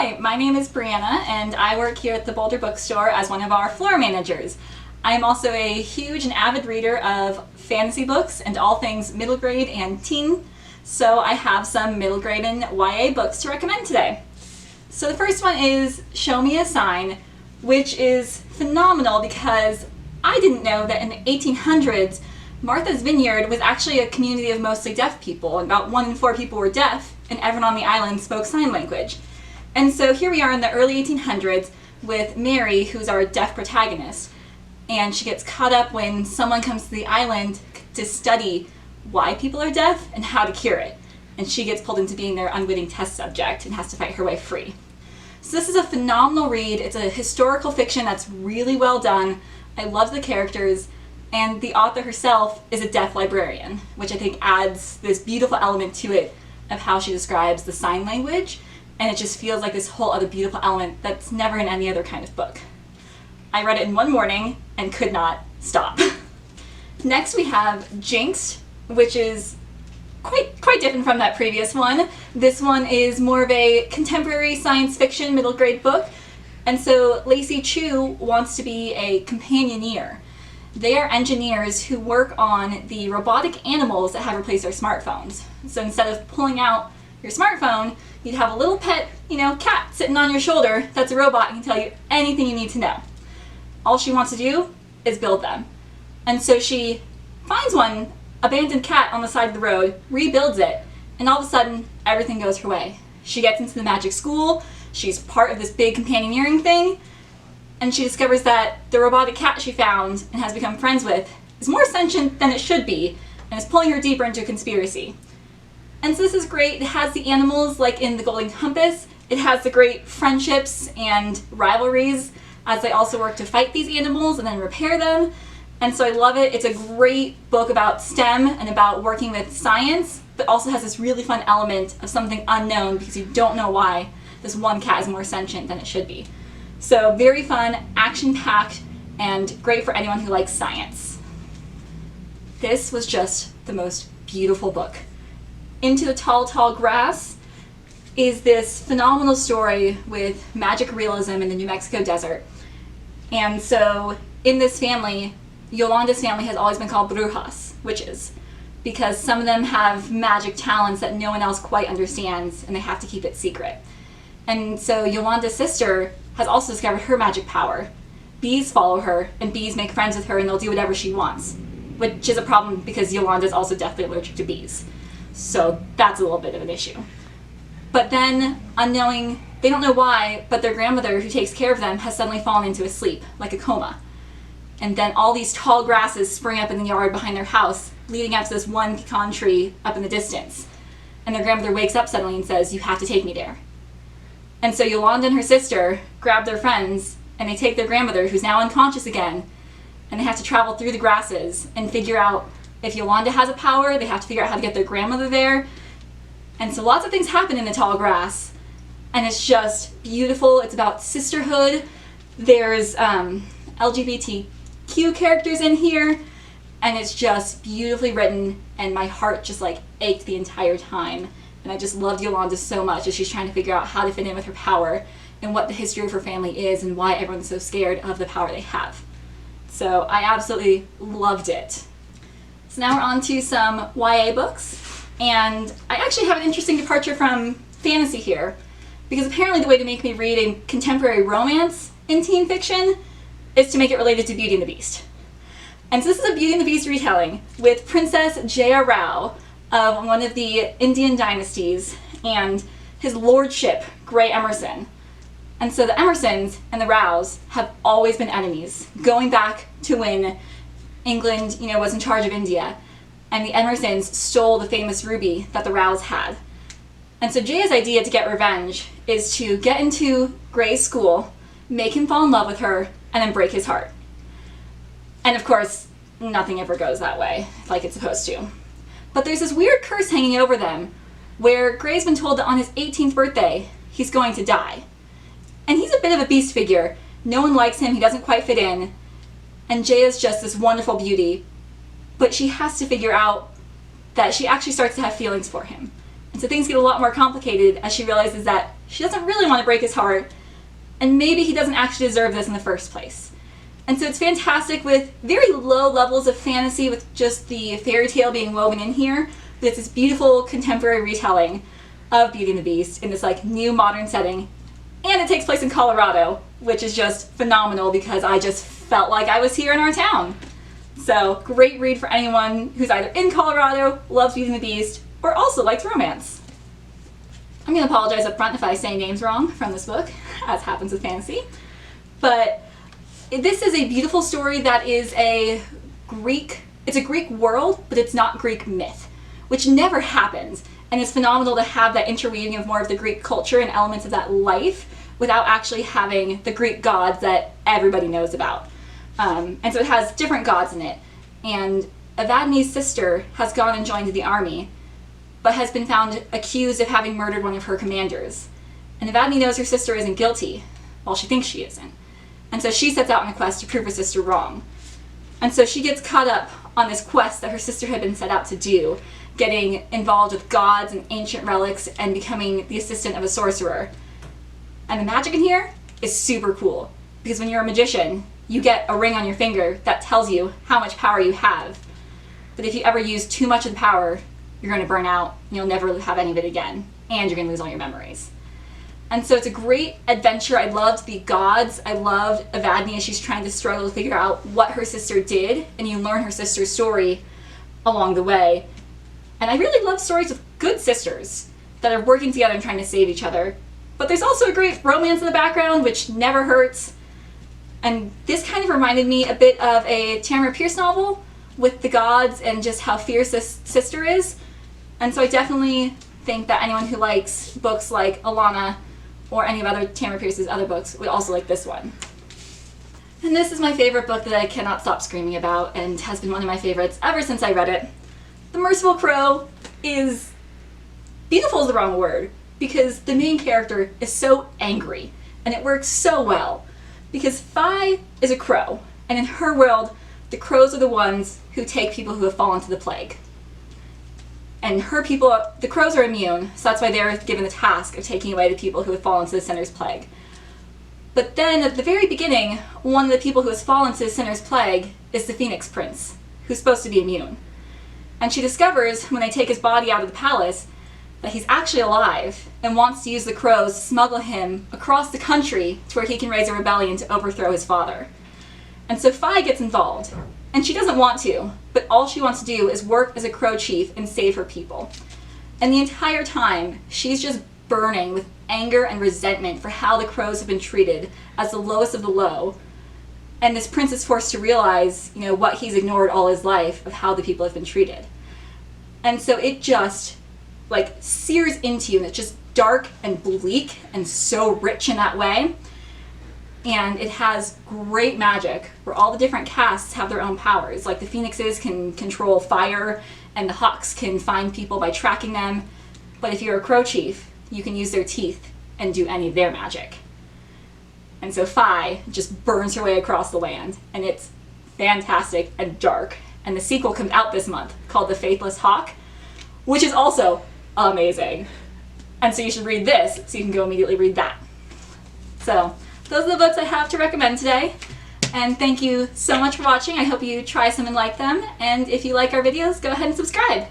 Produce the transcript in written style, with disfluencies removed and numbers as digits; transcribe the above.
Hi, my name is Breanna and I work here at the Boulder Bookstore as one of our floor managers. I am also a huge and avid reader of fantasy books and all things middle grade and teen, so I have some middle grade and YA books to recommend today. So the first one is Show Me a Sign, which is phenomenal because I didn't know that in the 1800s Martha's Vineyard was actually a community of mostly deaf people, and about 1 in 4 people were deaf, and everyone on the island spoke sign language. And so here we are in the early 1800s with Mary, who's our deaf protagonist, and she gets caught up when someone comes to the island to study why people are deaf and how to cure it. And she gets pulled into being their unwitting test subject and has to fight her way free. So this is a phenomenal read. It's a historical fiction that's really well done. I love the characters, and the author herself is a deaf librarian, which I think adds this beautiful element to it of how she describes the sign language, and it just feels like this whole other beautiful element that's never in any other kind of book. I read it in one morning and could not stop. Next we have JINXED, which is quite different from that previous one. This one is more of a contemporary science fiction middle grade book, and so Lacey Chu wants to be a companioneer. They are engineers who work on the robotic animals that have replaced our smartphones. So instead of pulling out your smartphone, you'd have a little pet, cat sitting on your shoulder that's a robot and can tell you anything you need to know. All she wants to do is build them. And so she finds one abandoned cat on the side of the road, rebuilds it, and all of a sudden everything goes her way. She gets into the magic school, she's part of this big companioneering thing, and she discovers that the robotic cat she found and has become friends with is more sentient than it should be, and is pulling her deeper into a conspiracy. And so this is great. It has the animals like in The Golden Compass. It has the great friendships and rivalries as they also work to fight these animals and then repair them. And so I love it. It's a great book about STEM and about working with science, but also has this really fun element of something unknown because you don't know why this one cat is more sentient than it should be. So very fun, action-packed, and great for anyone who likes science. This was just the most beautiful book. Into the Tall, Tall Grass is this phenomenal story with magic realism in the New Mexico desert. And so in this family, Yolanda's family has always been called brujas, witches, because some of them have magic talents that no one else quite understands, and they have to keep it secret. And so Yolanda's sister has also discovered her magic power. Bees follow her, and bees make friends with her, and they'll do whatever she wants, which is a problem because Yolanda's also deathly allergic to bees. So that's a little bit of an issue. But then, unknowing, they don't know why, but their grandmother who takes care of them has suddenly fallen into a sleep, like a coma. And then all these tall grasses spring up in the yard behind their house, leading out to this one pecan tree up in the distance. And their grandmother wakes up suddenly and says, "You have to take me there." And so Yolanda and her sister grab their friends, and they take their grandmother, who's now unconscious again, and they have to travel through the grasses and figure out if Yolanda has a power. They have to figure out how to get their grandmother there. And so lots of things happen in the tall grass, and it's just beautiful. It's about sisterhood. There's LGBTQ characters in here, and it's just beautifully written, and my heart just ached the entire time. And I just loved Yolanda so much as she's trying to figure out how to fit in with her power and what the history of her family is and why everyone's so scared of the power they have. So I absolutely loved it. So now we're on to some YA books, and I actually have an interesting departure from fantasy here, because apparently the way to make me read a contemporary romance in teen fiction is to make it related to Beauty and the Beast. And so this is a Beauty and the Beast retelling with Princess Jaya Rao of one of the Indian dynasties and his lordship, Grey Emerson. And so the Emersons and the Raos have always been enemies, going back to when England, was in charge of India, and the Emersons stole the famous ruby that the Raos had. And so Jaya's idea to get revenge is to get into Grey's school, make him fall in love with her, and then break his heart. And of course, nothing ever goes that way, like it's supposed to. But there's this weird curse hanging over them, where Grey's been told that on his 18th birthday, he's going to die. And he's a bit of a beast figure. No one likes him, he doesn't quite fit in, and Jaya's just this wonderful beauty, but she has to figure out that she actually starts to have feelings for him. And so things get a lot more complicated as she realizes that she doesn't really want to break his heart, and maybe he doesn't actually deserve this in the first place. And so it's fantastic with very low levels of fantasy, with just the fairy tale being woven in here, but it's this beautiful contemporary retelling of Beauty and the Beast in this like new modern setting. And it takes place in Colorado, which is just phenomenal because I just felt like I was here in our town. So great read for anyone who's either in Colorado, loves Beauty and the Beast, or also likes romance. I'm going to apologize up front if I say names wrong from this book, as happens with fantasy. But this is a beautiful story that is it's a Greek world, but it's not Greek myth, which never happens. And it's phenomenal to have that interweaving of more of the Greek culture and elements of that life without actually having the Greek gods that everybody knows about. And so it has different gods in it. And Evadne's sister has gone and joined the army, but has been found accused of having murdered one of her commanders. And Evadne knows her sister isn't guilty, while she thinks she isn't. And so she sets out on a quest to prove her sister wrong. And so she gets caught up on this quest that her sister had been set out to do, getting involved with gods and ancient relics and becoming the assistant of a sorcerer. And the magic in here is super cool, because when you're a magician, you get a ring on your finger that tells you how much power you have. But if you ever use too much of the power, you're going to burn out, and you'll never have any of it again, and you're going to lose all your memories. And so it's a great adventure. I loved the gods. I loved Evadne as she's trying to struggle to figure out what her sister did, and you learn her sister's story along the way. And I really love stories with good sisters that are working together and trying to save each other. But there's also a great romance in the background, which never hurts. And this kind of reminded me a bit of a Tamara Pierce novel with the gods and just how fierce this sister is. And so I definitely think that anyone who likes books like Alana or any of other Tamara Pierce's other books would also like this one. And this is my favorite book that I cannot stop screaming about, and has been one of my favorites ever since I read it. The Merciful Crow is... beautiful is the wrong word, because the main character is so angry, and it works so well. Because Fi is a crow, and in her world, the crows are the ones who take people who have fallen to the plague. And her people, the crows are immune, so that's why they're given the task of taking away the people who have fallen to the sinner's plague. But then, at the very beginning, one of the people who has fallen to the sinner's plague is the Phoenix Prince, who's supposed to be immune. And she discovers, when they take his body out of the palace, that he's actually alive, and wants to use the crows to smuggle him across the country to where he can raise a rebellion to overthrow his father. And so Fi gets involved. And she doesn't want to, but all she wants to do is work as a crow chief and save her people. And the entire time, she's just burning with anger and resentment for how the crows have been treated as the lowest of the low. And this prince is forced to realize, what he's ignored all his life of how the people have been treated. And so it just, sears into you, and it's just dark and bleak and so rich in that way. And it has great magic where all the different casts have their own powers. Like the phoenixes can control fire, and the hawks can find people by tracking them. But if you're a crow chief, you can use their teeth and do any of their magic. And so Fi just burns her way across the land, and it's fantastic and dark. And the sequel comes out this month called The Faithless Hawk, which is also amazing. And so you should read this so you can go immediately read that. So those are the books I have to recommend today. And thank you so much for watching. I hope you try some and like them. And if you like our videos, go ahead and subscribe.